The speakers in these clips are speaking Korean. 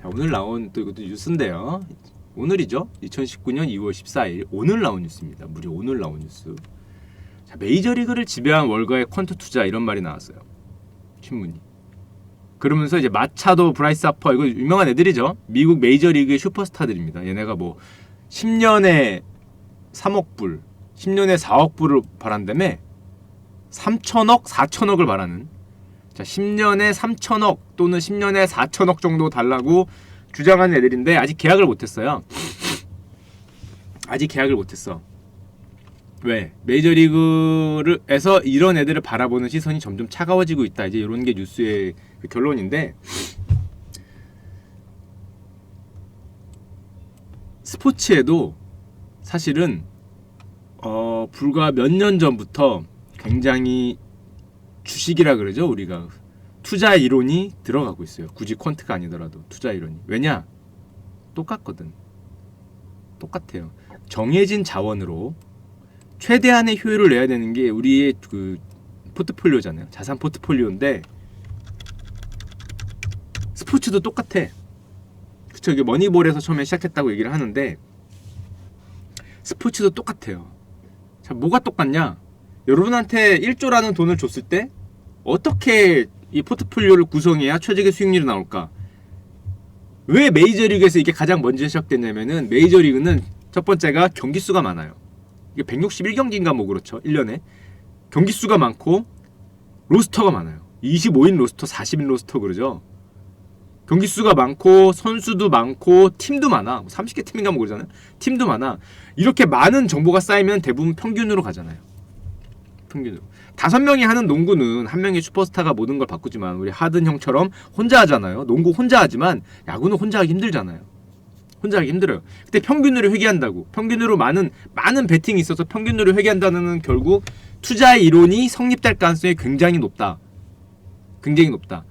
자, 오늘 나온 또 이것도 뉴스인데요. 오늘이죠. 2019년 2월 14일 오늘 나온 뉴스입니다. 무려 오늘 나온 뉴스. 자, 메이저리그를 지배한 월가의 퀀트 투자 이런 말이 나왔어요. 신문이. 그러면서 이제 마차도, 브라이스 하퍼 이거 유명한 애들이죠. 미국 메이저리그의 슈퍼스타들입니다. 얘네가 뭐 10년에 3억 불, 10년에 4억 불을 바란다며 3천억, 4천억을 바라는. 자, 10년에 3천억 또는 10년에 4천억 정도 달라고 주장하는 애들인데 아직 계약을 못했어요. 아직 계약을 못했어. 왜? 메이저리그에서 이런 애들을 바라보는 시선이 점점 차가워지고 있다. 이제 이런 게 뉴스의 결론인데, 스포츠에도 사실은 불과 몇 년 전부터 굉장히 주식이라 그러죠. 우리가 투자 이론이 들어가고 있어요. 굳이 퀀트가 아니더라도 투자 이론이. 왜냐? 똑같거든. 똑같아요. 정해진 자원으로 최대한의 효율을 내야 되는 게 우리의 그 포트폴리오잖아요. 자산 포트폴리오인데 스포츠도 똑같아. 그쵸? 이게 머니볼에서 처음에 시작했다고 얘기를 하는데 스포츠도 똑같아요. 자, 뭐가 똑같냐? 여러분한테 1조라는 돈을 줬을 때 어떻게 이 포트폴리오를 구성해야 최적의 수익률이 나올까? 왜 메이저리그에서 이게 가장 먼저 시작됐냐면은 메이저리그는 첫 번째가 경기 수가 많아요. 이게 161경기인가 뭐 그렇죠. 1년에. 경기 수가 많고 로스터가 많아요. 25인 로스터, 40인 로스터 그러죠. 경기 수가 많고 선수도 많고 팀도 많아. 30개 팀인가 뭐 그러잖아요. 팀도 많아. 이렇게 많은 정보가 쌓이면 대부분 평균으로 가잖아요. 평균으로. 5명이 하는 농구는 한 명의 슈퍼스타가 모든 걸 바꾸지만 우리 하든 형처럼 혼자 하잖아요. 농구 혼자 하지만 야구는 혼자 하기 힘들잖아요. 혼자 하기 힘들어요. 그때 평균으로 회귀한다고. 평균으로 많은 베팅이 있어서 평균으로 회귀한다는 결국 투자의 이론이 성립될 가능성이 굉장히 높다. 굉장히 높다.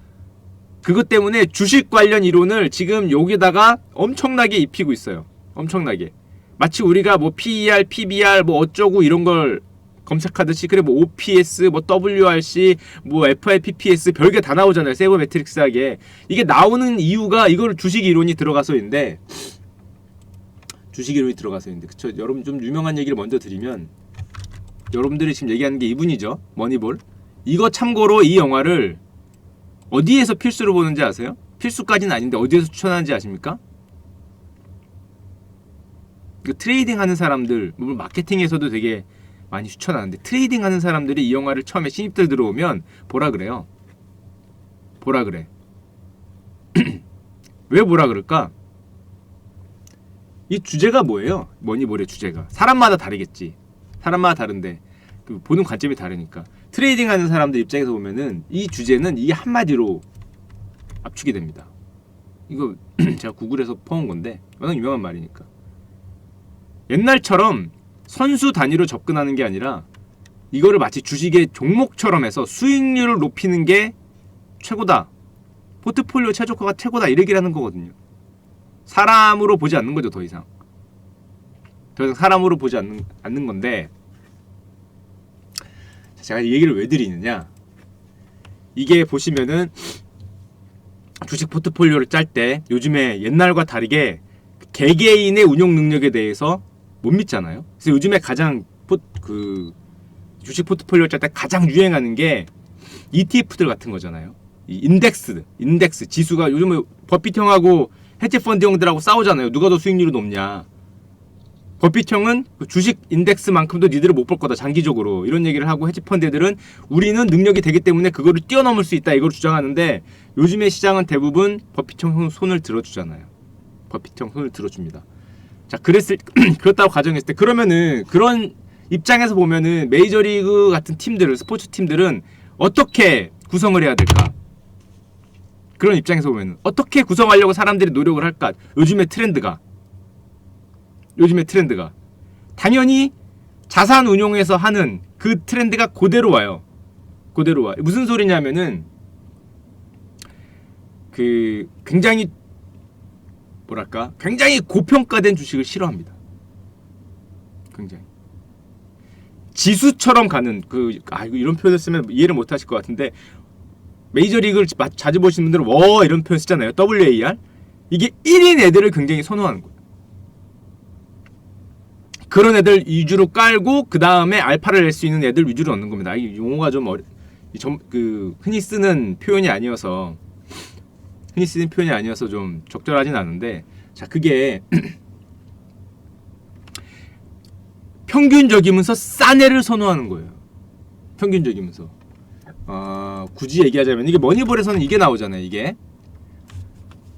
그것 때문에 주식 관련 이론을 지금 여기다가 엄청나게 입히고 있어요. 엄청나게. 마치 우리가 뭐 PER, PBR 뭐 어쩌고 이런 걸 검색하듯이 그래 뭐 OPS, 뭐 WRC, 뭐 FIPPS 별게 다 나오잖아요. 세이버 매트릭스하게. 이게 나오는 이유가 이걸 주식 이론이 들어가서인데 주식 이론이 들어가서인데 그쵸? 여러분 좀 유명한 얘기를 먼저 드리면 여러분들이 지금 얘기하는 게 이분이죠. 머니볼. 이거 참고로 이 영화를 어디에서 필수로 보는지 아세요? 필수까지는 아닌데 어디에서 추천하는지 아십니까? 트레이딩 하는 사람들, 물론 마케팅에서도 되게 많이 추천하는데 트레이딩 하는 사람들이 이 영화를 처음에 신입들 들어오면 보라 그래요. 보라 그래. 왜 보라 그럴까? 이 주제가 뭐예요? 머니볼의 주제가. 사람마다 다르겠지. 사람마다 다른데 그 보는 관점이 다르니까. 트레이딩 하는 사람들 입장에서 보면은 이 주제는 이 한마디로 압축이 됩니다. 이거 제가 구글에서 퍼온 건데 워낙 유명한 말이니까. 옛날처럼 선수 단위로 접근하는 게 아니라 이거를 마치 주식의 종목처럼 해서 수익률을 높이는 게 최고다. 포트폴리오 최저가가 최고다. 이 얘기를 하는 거거든요. 사람으로 보지 않는 거죠. 더 이상. 더 이상 사람으로 보지 않는 건데 제가 이 얘기를 왜 드리느냐. 이게 보시면은 주식 포트폴리오를 짤 때 요즘에 옛날과 다르게 개개인의 운용 능력에 대해서 못 믿잖아요. 그래서 요즘에 가장 주식 포트폴리오 짤 때 가장 유행하는 게 ETF들 같은 거잖아요. 이 인덱스 지수가 요즘에 버핏 형하고 헤지 펀드 형들하고 싸우잖아요. 누가 더 수익률이 높냐. 버핏 형은 주식 인덱스만큼도 니들을 못 볼 거다. 장기적으로. 이런 얘기를 하고 헤지 펀드 애들은 우리는 능력이 되기 때문에 그거를 뛰어넘을 수 있다. 이걸 주장하는데 요즘의 시장은 대부분 버핏 형 손을 들어주잖아요. 버핏 형 손을 들어줍니다. 자, 그렇다고 가정했을 때 그러면은 그런 입장에서 보면은 메이저리그 같은 팀들을 스포츠 팀들은 어떻게 구성을 해야 될까? 그런 입장에서 보면은 어떻게 구성하려고 사람들이 노력을 할까? 요즘의 트렌드가 당연히 자산 운용에서 하는 그 트렌드가 그대로 와요. 그대로 와. 무슨 소리냐면은 그 굉장히 고평가된 주식을 싫어합니다. 굉장히 지수처럼 가는 이런 표현을 쓰면 이해를 못 하실 것 같은데 메이저리그를 자주 보시는 분들은 이런 표현 쓰잖아요. WAR. 이게 1인 애들을 굉장히 선호하는 거예요. 그런 애들 위주로 깔고 그 다음에 알파를 낼 수 있는 애들 위주로 넣는 겁니다. 이 용어가 좀 흔히 쓰는 표현이 아니어서 좀 적절하진 않은데, 자, 그게 평균적이면서 싼 애를 선호하는 거예요. 평균적이면서. 굳이 얘기하자면 이게 머니볼에서는 이게 나오잖아요. 이게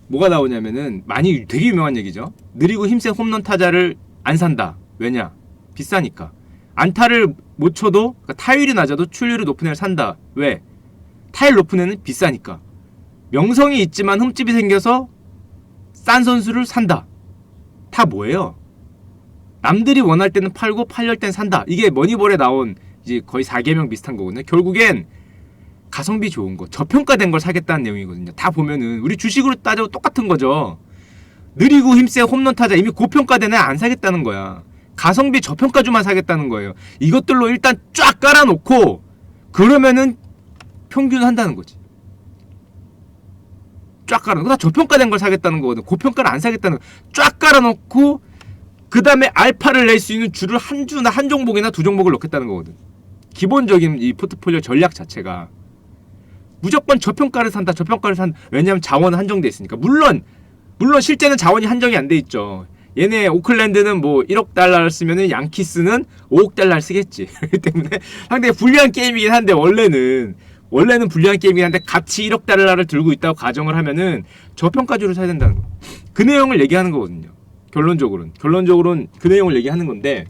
뭐가 나오냐면은 되게 유명한 얘기죠. 느리고 힘센 홈런 타자를 안 산다. 왜냐? 비싸니까. 안타를 못 쳐도, 그러니까 타율이 낮아도 출루율이 높은 애를 산다. 왜? 타율 높은 애는 비싸니까. 명성이 있지만 흠집이 생겨서 싼 선수를 산다. 다 뭐예요? 남들이 원할 때는 팔고 팔릴 때는 산다. 이게 머니볼에 나온 이제 거의 4계명 비슷한 거거든요. 결국엔 가성비 좋은 거, 저평가된 걸 사겠다는 내용이거든요. 다 보면은 우리 주식으로 따져도 똑같은 거죠. 느리고 힘센 홈런 타자 이미 고평가된 애 안 사겠다는 거야. 가성비 저평가주만 사겠다는 거예요. 이것들로 일단 쫙 깔아놓고 그러면은 평균 한다는 거지. 쫙 깔아놓고 다 저평가된 걸 사겠다는 거거든. 고평가를 안 사겠다는 거. 쫙 깔아놓고 그 다음에 알파를 낼 수 있는 주를 한 종목이나 두 종목을 넣겠다는 거거든. 기본적인 이 포트폴리오 전략 자체가 무조건 저평가를 산다. 왜냐하면 자원은 한정돼 있으니까. 물론 실제는 자원이 한정이 안 돼 있죠. 얘네 오클랜드는 뭐 1억 달러를 쓰면은 양키스는 5억 달러를 쓰겠지. 그렇기 때문에 상당히 불리한 게임이긴 한데 원래는 불리한 게임이긴 한데 같이 1억 달러를 들고 있다고 가정을 하면은 저평가주를 사야 된다는 거. 그 내용을 얘기하는 거거든요. 결론적으로는 그 내용을 얘기하는 건데,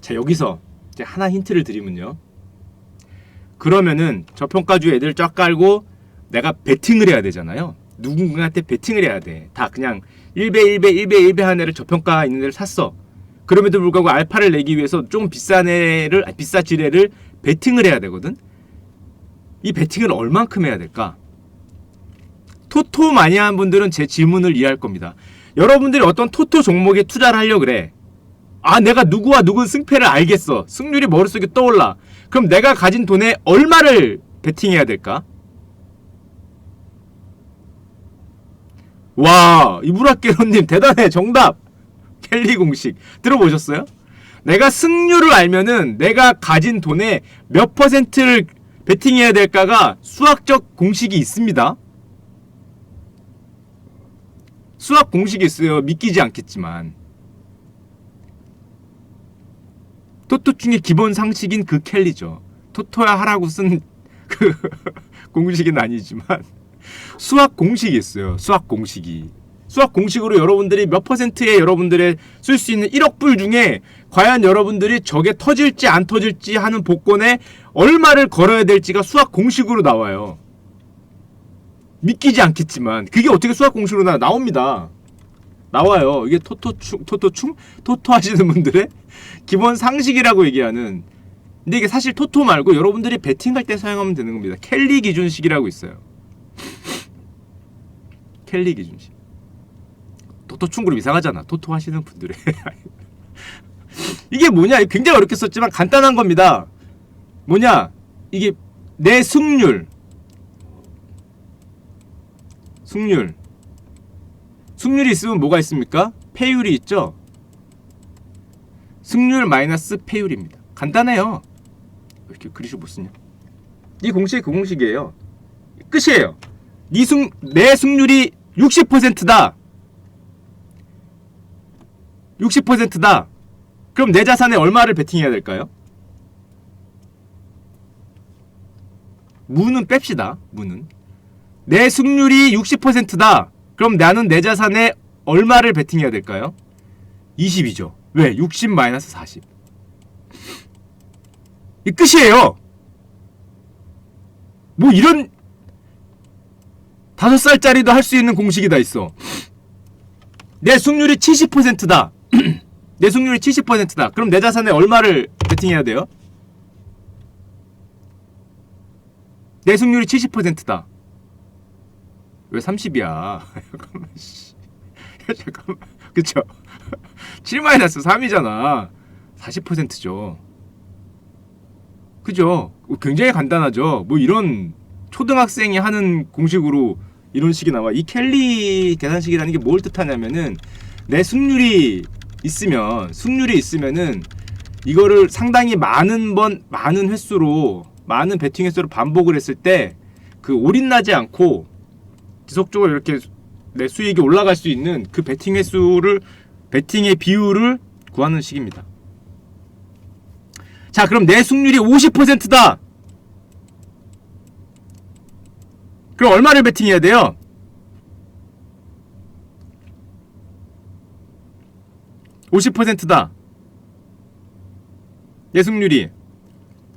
자, 여기서 이제 하나 힌트를 드리면요. 그러면은 저평가주 애들 쫙 깔고 내가 베팅을 해야 되잖아요. 누군가한테 베팅을 해야 돼. 다 그냥 1배 한 애를 저평가 있는 애를 샀어. 그럼에도 불구하고 알파를 내기 위해서 조금 비싼 지뢰를 베팅을 해야 되거든. 이 베팅을 얼만큼 해야 될까? 토토 많이 하는 분들은 제 질문을 이해할 겁니다. 여러분들이 어떤 토토 종목에 투자를 하려고 그래. 내가 누구와 누구 승패를 알겠어. 승률이 머릿속에 떠올라. 그럼 내가 가진 돈에 얼마를 베팅해야 될까? 와, 이브라케로님 대단해. 정답. 켈리 공식 들어보셨어요? 내가 승률을 알면은 내가 가진 돈의 몇 퍼센트를 베팅해야 될까가 수학적 공식이 있습니다. 수학 공식이 있어요. 믿기지 않겠지만. 토토 중에 기본 상식인 그 켈리죠. 토토야 하라고 쓴 그 공식은 아니지만 수학 공식이 있어요. 수학 공식으로 여러분들이 몇 퍼센트의 여러분들의 쓸 수 있는 1억 불 중에 과연 여러분들이 저게 터질지 안 터질지 하는 복권에 얼마를 걸어야 될지가 수학 공식으로 나와요. 믿기지 않겠지만 그게 어떻게 수학 공식으로 나옵니다. 나와요. 이게 토토 하시는 분들의 기본 상식이라고 얘기하는. 근데 이게 사실 토토 말고 여러분들이 베팅할 때 사용하면 되는 겁니다. 켈리 기준식이라고 있어요. 켈리 기준식. 토토충 그룹 이상하잖아. 토토 하시는 분들의. 이게 뭐냐? 굉장히 어렵게 썼지만 간단한 겁니다. 뭐냐? 이게 내 승률이 있으면 뭐가 있습니까? 패율이 있죠? 승률 마이너스 패율입니다. 간단해요. 왜 이렇게 그리시 못 쓰냐? 이 공식이 그 공식이에요. 끝이에요. 내 승률이 60%다. 60%다. 그럼 내 자산에 얼마를 베팅해야 될까요? 무는 뺍시다. 무는. 내 승률이 60%다. 그럼 나는 내 자산에 얼마를 베팅해야 될까요? 20이죠. 왜? 60 마이너스 40. 이 끝이에요. 뭐 이런 5살짜리도 할 수 있는 공식이 다 있어. 내 승률이 70%다. 내 승률이 70%다. 그럼 내 자산에 얼마를 베팅해야 돼요? 내 승률이 70%다. 왜 30이야? 잠깐만. 잠깐만. 그쵸? 7-3이잖아. 40%죠. 그죠? 굉장히 간단하죠. 뭐 이런 초등학생이 하는 공식으로 이런 식이 나와. 이 켈리 계산식이라는 게 뭘 뜻하냐면은 내 승률이 있으면은 이거를 상당히 많은 횟수로, 많은 배팅 횟수로 반복을 했을 때 그 올인 나지 않고 지속적으로 이렇게 내 수익이 올라갈 수 있는 그 배팅 횟수를, 배팅의 비율을 구하는 식입니다. 자, 그럼 내 승률이 50%다. 그럼 얼마를 배팅해야 돼요? (50%다) 내 승률이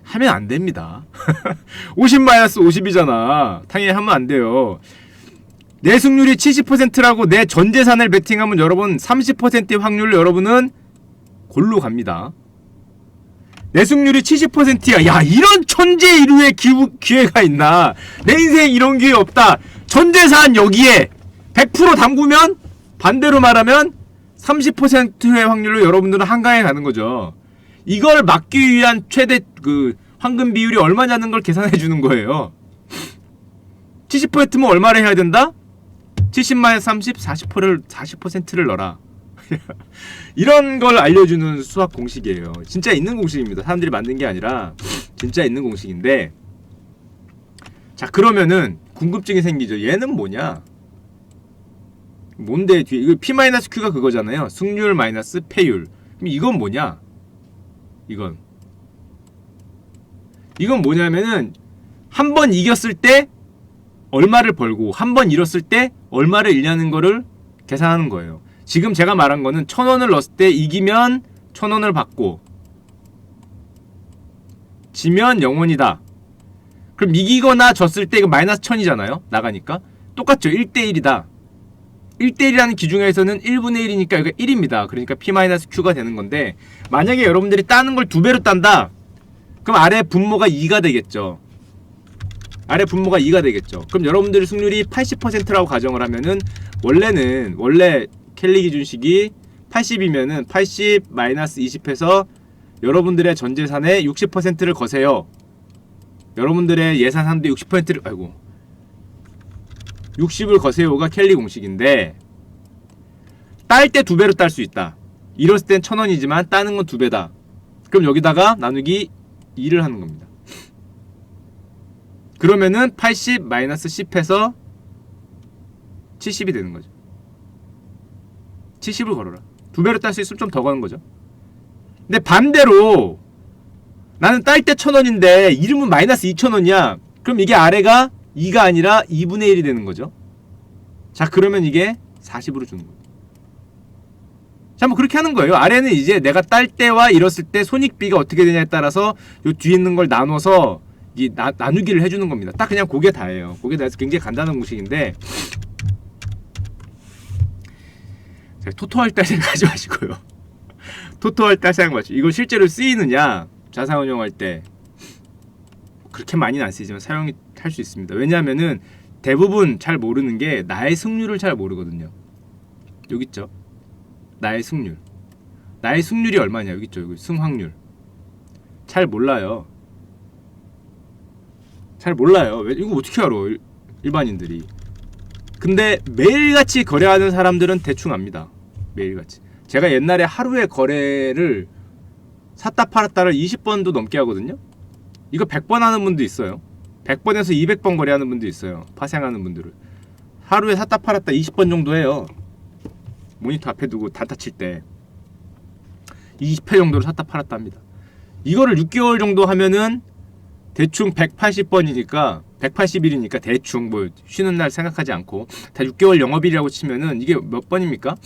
하면 안 됩니다. 50-50이잖아. 당연히 하면 안 돼요. 내 승률이 70%라고 내 전 재산을 베팅하면 여러분 30%의 확률로 여러분은 골로 갑니다. 내 승률이 70%야. 야, 이런 천재일우의 기회가 있나? 내 인생에 이런 기회 없다. 전 재산 여기에 100% 담그면, 반대로 말하면 30%의 확률로 여러분들은 한강에 가는 거죠. 이걸 막기 위한 최대 그 황금 비율이 얼마냐는 걸 계산해 주는 거예요. 70%면 얼마를 해야 된다? 70-30, 40%를 넣어라. 이런 걸 알려주는 수학 공식이에요. 진짜 있는 공식입니다. 사람들이 만든 게 아니라 진짜 있는 공식인데, 자, 그러면은 궁금증이 생기죠. 얘는 뭐냐? 뭔데 뒤에 이거 P-Q가 그거잖아요. 승률 마이너스 패율. 그럼 이건 뭐냐? 이건 뭐냐면은 한 번 이겼을 때 얼마를 벌고 한 번 잃었을 때 얼마를 잃냐는 거를 계산하는 거예요. 지금 제가 말한 거는 1,000원을 넣었을 때 이기면 1,000원을 받고 지면 0원이다. 그럼 이기거나 졌을 때 이거 마이너스 1,000이잖아요. 나가니까 똑같죠. 1대1이다. 1대1이라는 기준에서는 1분의 1이니까 이거 1입니다. 그러니까 P-Q가 되는 건데, 만약에 여러분들이 따는 걸 2배로 딴다. 그럼 아래 분모가 2가 되겠죠. 그럼 여러분들의 승률이 80%라고 가정을 하면은, 원래 켈리 기준식이 80이면은 80-20해서 여러분들의 전 재산의 60%를 거세요. 여러분들의 예산 한도 60%를 60을 거세요가 켈리 공식인데, 딸 때 2배로 딸 수 있다. 잃었을 땐 1,000원이지만 따는 건 2배다. 그럼 여기다가 나누기 2를 하는 겁니다. 그러면은 80-10해서 70이 되는 거죠. 70을 걸어라. 2배로 딸 수 있으면 좀 더 거는 거죠. 근데 반대로 나는 딸 때 1,000원인데 잃으면 마이너스 2,000원이야. 그럼 이게 아래가 2가 아니라 2분의 1이 되는 거죠. 자, 그러면 이게 40으로 주는 거예요. 자, 뭐 그렇게 하는 거예요. 아래는 이제 내가 딸 때와 잃었을 때 손익비가 어떻게 되냐에 따라서 요 뒤에 있는 걸 나눠서 이 나누기를 해주는 겁니다. 딱 그냥 그게 다예요. 그게 다해서 굉장히 간단한 공식인데, 자, 토토할 때 생각하지 마시고요. 토토할 때 생각 마시고, 이거 실제로 쓰이느냐, 자산운용할 때 그렇게 많이는 안 쓰이지만 사용이 할 수 있습니다. 왜냐하면은 대부분 잘 모르는 게 나의 승률을 잘 모르거든요. 여기 있죠. 나의 승률이 얼마냐. 여기 있죠. 여기 승확률. 잘 몰라요. 왜 이거 어떻게 알아? 일반인들이. 근데 매일같이 거래하는 사람들은 대충 압니다. 매일같이. 제가 옛날에 하루에 거래를 샀다 팔았다를 20번도 넘게 하거든요. 이거 100번 하는 분도 있어요. 100번에서 200번 거래하는 분도 있어요. 파생하는 분들을. 하루에 샀다 팔았다 20번 정도 해요. 모니터 앞에 두고 단타 칠 때 20회 정도로 샀다 팔았다 합니다. 이거를 6개월 정도 하면은 대충 180번이니까 180일이니까 대충 뭐 쉬는 날 생각하지 않고 다 6개월 영업일이라고 치면은 이게 몇 번입니까?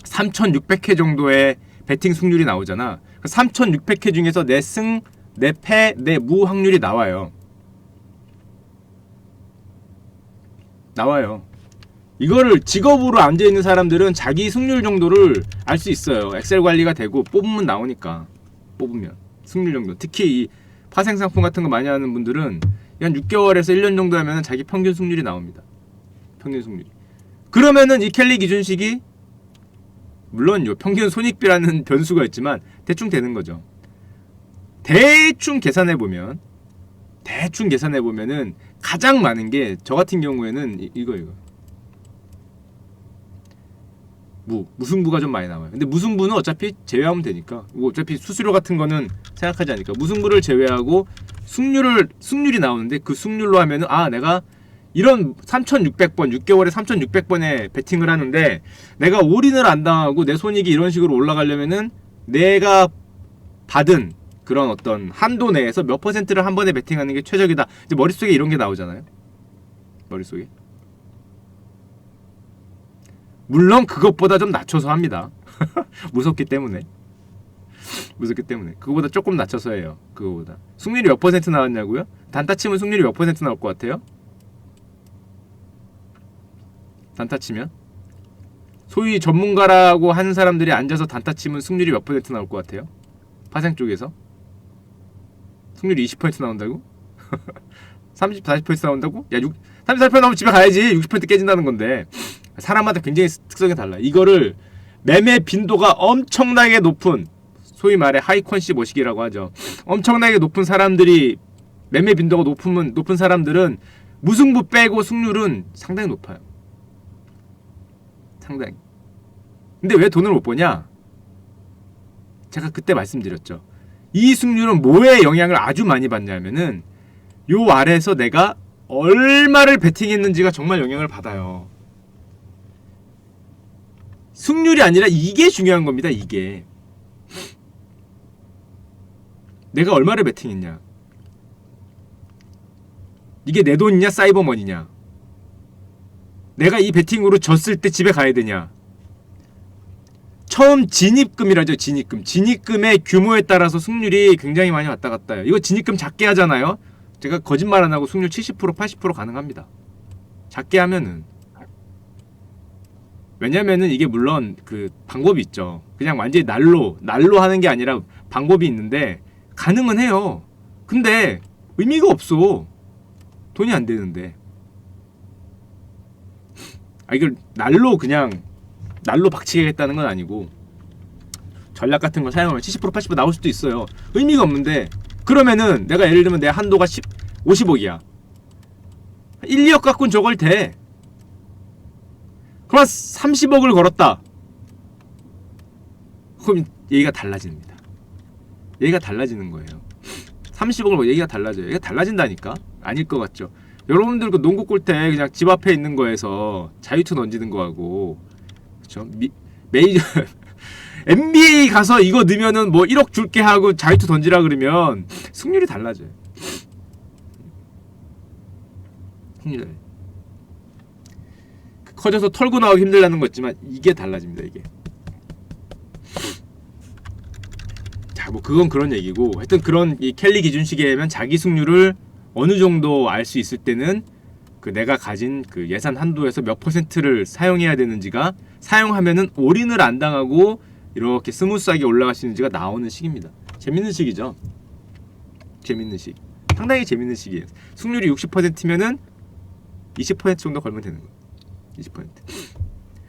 3,600회 정도의 배팅 승률이 나오잖아. 3,600회 중에서 내 승, 내 패, 내 무 확률이 나와요. 이거를 직업으로 앉아있는 사람들은 자기 승률 정도를 알 수 있어요. 엑셀 관리가 되고 뽑으면 나오니까. 뽑으면 승률 정도. 특히 이 파생상품 같은 거 많이 하는 분들은 한 6개월에서 1년 정도 하면 자기 평균 승률이 나옵니다. 평균 승률이. 그러면은 이 켈리 기준식이 물론 요 평균 손익비라는 변수가 있지만 대충 되는 거죠. 대충 계산해보면 대충 계산해 보면은 가장 많은 게 저 같은 경우에는 이거 무승부가 좀 많이 나와요. 근데 무승부는 어차피 제외하면 되니까, 뭐 어차피 수수료 같은 거는 생각하지 않으니까 무승부를 제외하고 승률이 나오는데, 그 승률로 하면은 내가 이런 3,600번 6개월에 3,600번에 베팅을 하는데 내가 올인을 안 당하고 내 손익이 이런 식으로 올라가려면은 내가 받은 그런 어떤 한도 내에서 몇 퍼센트를 한 번에 베팅하는 게 최적이다. 이제 머릿속에 이런 게 나오잖아요. 머릿속에. 물론 그것보다 좀 낮춰서 합니다. 무섭기 때문에. 그거보다 조금 낮춰서 해요. 그거보다. 승률이 몇 퍼센트 나왔냐고요? 단타 치면 승률이 몇 퍼센트 나올 것 같아요? 단타 치면? 소위 전문가라고 하는 사람들이 앉아서 단타 치면 승률이 몇 퍼센트 나올 것 같아요? 파생 쪽에서? 승률이 20% 나온다고? 30, 40% 나온다고? 야, 30, 40% 나오면 집에 가야지. 60% 깨진다는 건데. 사람마다 굉장히 특성이 달라. 이거를 매매 빈도가 엄청나게 높은, 소위 말해 하이퀀시 머시기라고 하죠. 엄청나게 높은 사람들이, 매매 빈도가 높은 사람들은 무승부 빼고 승률은 상당히 높아요. 상당히. 근데 왜 돈을 못 버냐? 제가 그때 말씀드렸죠. 이 승률은 뭐에 영향을 아주 많이 받냐면은 요 아래에서 내가 얼마를 베팅했는지가 정말 영향을 받아요. 승률이 아니라 이게 중요한 겁니다. 이게 내가 얼마를 베팅했냐, 이게 내 돈이냐 사이버머니냐, 내가 이 베팅으로 졌을 때 집에 가야 되냐. 처음 진입금이라죠. 진입금의 규모에 따라서 승률이 굉장히 많이 왔다 갔다 해요. 이거 진입금 작게 하잖아요. 제가 거짓말 안 하고 승률 70% 80% 가능합니다. 작게 하면은. 왜냐면은 이게 물론 그 방법이 있죠. 그냥 완전히 날로 하는 게 아니라 방법이 있는데 가능은 해요. 근데 의미가 없어. 돈이 안 되는데. 이걸 날로 박치겠다는 건 아니고, 전략 같은 걸 사용하면 70% 80% 나올 수도 있어요. 의미가 없는데, 그러면은 내가 예를 들면 내 한도가 50억이야 1, 2억 갖고는 저걸 돼. 그럼 30억을 걸었다. 그럼 얘기가 달라집니다. 얘기가 달라지는 거예요. 30억을 얘기가 달라져요. 얘기가 달라진다니까? 아닐 것 같죠? 여러분들 그 농구 골대 그냥 집 앞에 있는 거에서 자유투 던지는 거하고, 그쵸? 메이저 NBA 가서 이거 넣으면은 뭐 1억 줄게 하고 자유투 던지라 그러면 승률이 달라져요. 승률이 커져서 털고 나오기 힘들다는 거 있지만 이게 달라집니다. 이게. 자, 뭐 그건 그런 얘기고, 하여튼 그런 이 켈리 기준식이면 자기 승률을 어느 정도 알 수 있을 때는 그 내가 가진 그 예산 한도에서 몇 퍼센트를 사용해야 되는지가, 사용하면은 올인을 안 당하고 이렇게 스무스하게 올라갈 수 있는지가 나오는 식입니다. 재밌는 식이죠. 재밌는 식. 상당히 재밌는 식이에요. 승률이 60%면은 20% 정도 걸면 되는 거예요. 20%.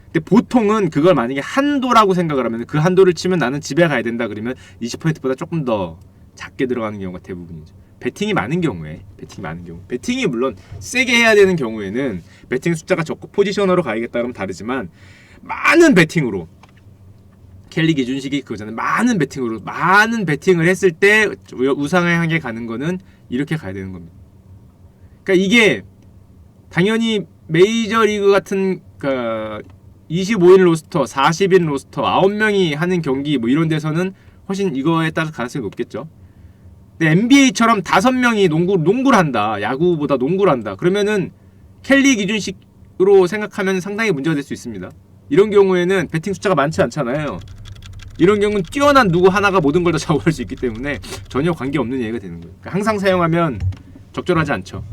근데 보통은 그걸 만약에 한도라고 생각을 하면, 그 한도를 치면 나는 집에 가야 된다 그러면 20%보다 조금 더 작게 들어가는 경우가 대부분이죠. 배팅이 많은 경우에, 배팅이 물론 세게 해야 되는 경우에는 배팅 숫자가 적고 포지셔너로 가야겠다 그러면 다르지만, 많은 배팅으로, 켈리 기준식이 그거잖아요. 많은 배팅을 했을 때 우상향하게 가는 거는 이렇게 가야 되는 겁니다. 그러니까 이게 당연히 메이저리그 같은 25인 로스터, 40인 로스터, 9명이 하는 경기 뭐 이런 데서는 훨씬 이거에 따라서 가능성이 높겠죠. 근데 NBA처럼 5명이 농구를 한다. 야구보다 농구를 한다. 그러면은 켈리 기준식으로 생각하면 상당히 문제가 될 수 있습니다. 이런 경우에는 배팅 숫자가 많지 않잖아요. 이런 경우는 뛰어난 누구 하나가 모든 걸 다 좌우할 수 있기 때문에 전혀 관계없는 얘기가 되는 거예요. 그러니까 항상 사용하면 적절하지 않죠.